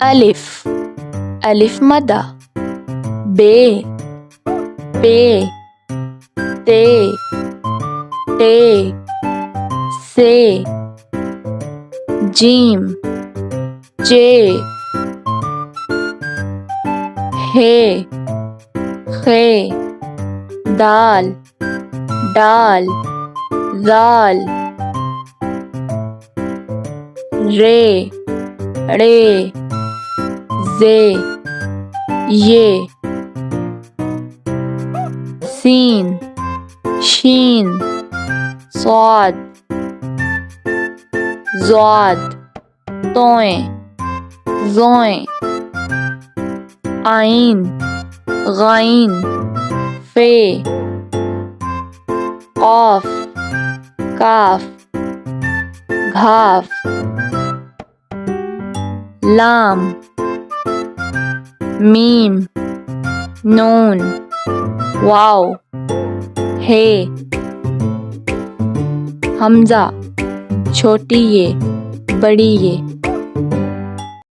अलिफ, अलिफ मदा। बे, पे, ते, टे, से। जीम, जे, हे, खे। दाल, डाल, जाल। रे, रे, जे, ये। सीन, शीन, स्वाद, ज़्वाद, तोए, ज़ोए। आइन, गाइन, फे। कॉफ, काफ, घाफ। लाम, मीम, नून, वाव, हे। हमजा, छोटी ये, बड़ी ये।